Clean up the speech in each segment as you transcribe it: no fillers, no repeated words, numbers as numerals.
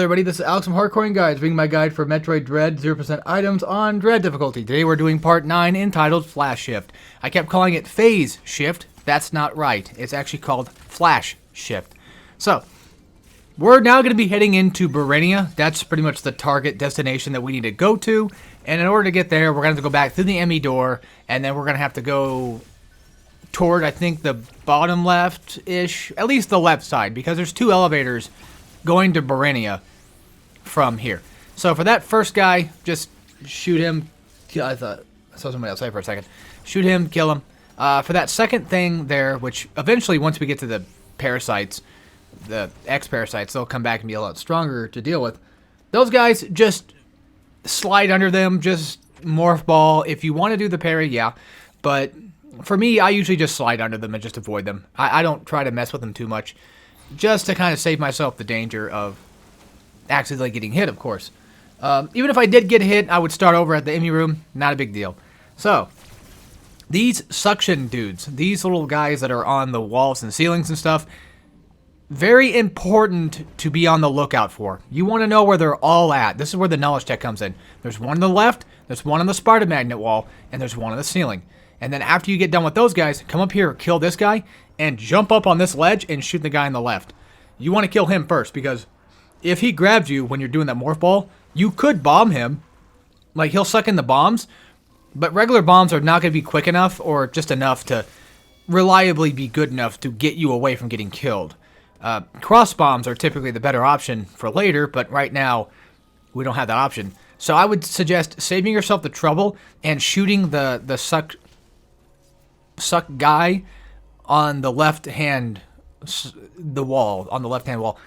there, everybody. This is Alex from Hardcoring Guides, bringing my guide for Metroid Dread 0% items on Dread difficulty. Today we're doing part 9 entitled Flash Shift. I kept calling it Phase Shift. That's not right. It's actually called Flash Shift. So, we're now going to be heading into Barenia. That's pretty much the target destination that we need to go to. And in order to get there, we're going to have to go back through the ME door, and then we're going to have to go toward, I think, the bottom left-ish, at least the left side, because there's 2 elevators going to Barenia from here. So for that first guy, just shoot him. I saw somebody else say for a second. Shoot him, kill him. For that second thing there, which eventually, once we get to the parasites, the X-parasites, they'll come back and be a lot stronger to deal with. Those guys, just slide under them, just morph ball. If you want to do the parry, yeah. But for me, I usually just slide under them and just avoid them. I don't try to mess with them too much, just to kind of save myself the danger of accidentally getting hit, of course. Even if I did get hit, I would start over at the ME room. Not a big deal. So, these suction dudes, these little guys that are on the walls and ceilings and stuff, very important to be on the lookout for. You want to know where they're all at. This is where the knowledge check comes in. There's one on the left, there's one on the Sparta magnet wall, and there's one on the ceiling. And then after you get done with those guys, come up here, kill this guy, and jump up on this ledge and shoot the guy on the left. You want to kill him first, because if he grabs you when you're doing that morph ball, you could bomb him. Like, he'll suck in the bombs, but regular bombs are not going to be quick enough or just enough to reliably be good enough to get you away from getting killed. Cross bombs are typically the better option for later, but right now, we don't have that option. So I would suggest saving yourself the trouble and shooting the suck guy on the left hand, the wall, on the left hand wall,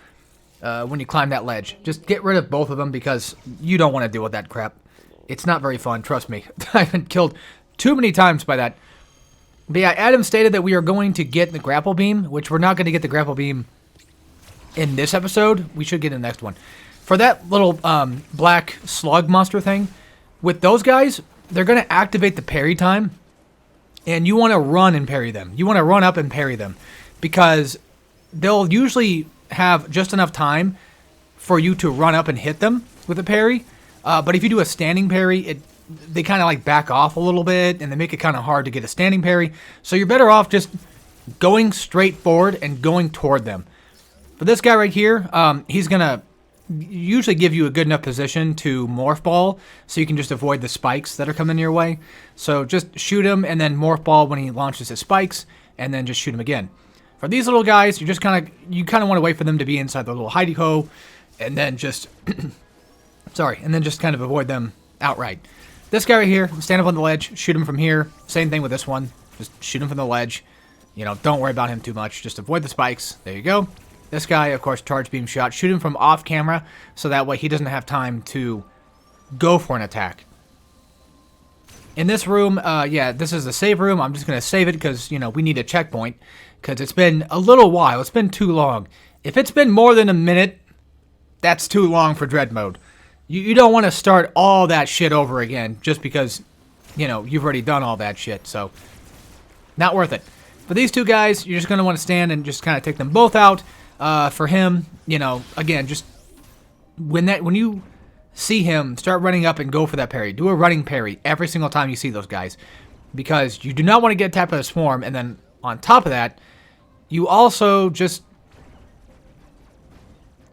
when you climb that ledge. Just get rid of both of them, because you don't want to deal with that crap. It's not very fun, trust me. I've been killed too many times by that. But yeah, Adam stated that we are going to get the grapple beam, which we're not going to get the grapple beam in this episode. We should get in the next one. For that little black slug monster thing, with those guys, they're going to activate the parry time. And you want to run and parry them. You want to run up and parry them, because they'll usually have just enough time for you to run up and hit them with a parry. But if you do a standing parry, they kind of like back off a little bit, and they make it kind of hard to get a standing parry. So you're better off just going straight forward and going toward them. For this guy right here, he's going to usually give you a good enough position to morph ball, so you can just avoid the spikes that are coming your way. So just shoot him and then morph ball when he launches his spikes, and then just shoot him again. For these little guys, you kind of want to wait for them to be inside the little hidey hole, and then just just kind of avoid them outright. This guy right here, stand up on the ledge, shoot him from here. Same thing with this one, just shoot him from the ledge. You know, don't worry about him too much, just avoid the spikes. There you go. This guy, of course, charge beam shot. Shoot him from off camera, so that way he doesn't have time to go for an attack. In this room, yeah, this is the save room. I'm just going to save it because, you know, we need a checkpoint, because it's been a little while. It's been too long. If it's been more than a minute, that's too long for Dread mode. You don't want to start all that shit over again just because, you know, you've already done all that shit, so not worth it. For these 2 guys, you're just going to want to stand and just kind of take them both out. For him, you know, again, just when you see him, start running up and go for that parry. Do a running parry every single time you see those guys, because you do not want to get tapped by the swarm. And then on top of that, you also just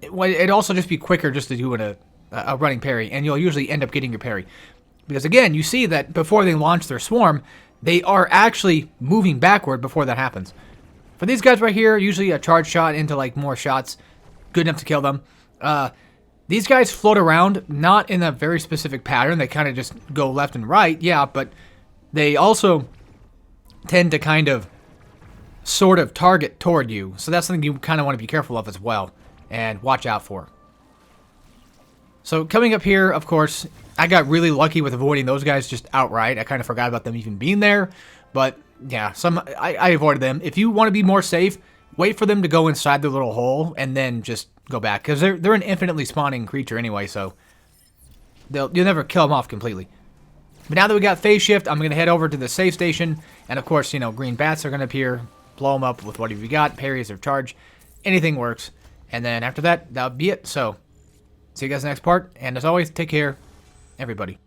it'd also just be quicker just to do a running parry, and you'll usually end up getting your parry, because again, you see that before they launch their swarm, they are actually moving backward before that happens. For these guys right here, usually a charge shot into like more shots, good enough to kill them. These guys float around, not in a very specific pattern. They kind of just go left and right, yeah, but they also tend to kind of sort of target toward you. So that's something you kind of want to be careful of as well and watch out for. So coming up here, of course, I got really lucky with avoiding those guys just outright. I kind of forgot about them even being there, but yeah, I avoided them. If you want to be more safe, wait for them to go inside their little hole and then just go back, because they're an infinitely spawning creature anyway, so you'll never kill them off completely. But now that we got phase shift, I'm going to head over to the save station, and of course, you know, green bats are going to appear, blow them up with whatever you got, parries or charge, anything works, and then after that, that'll be it. So See you guys next part, and as always, take care, everybody.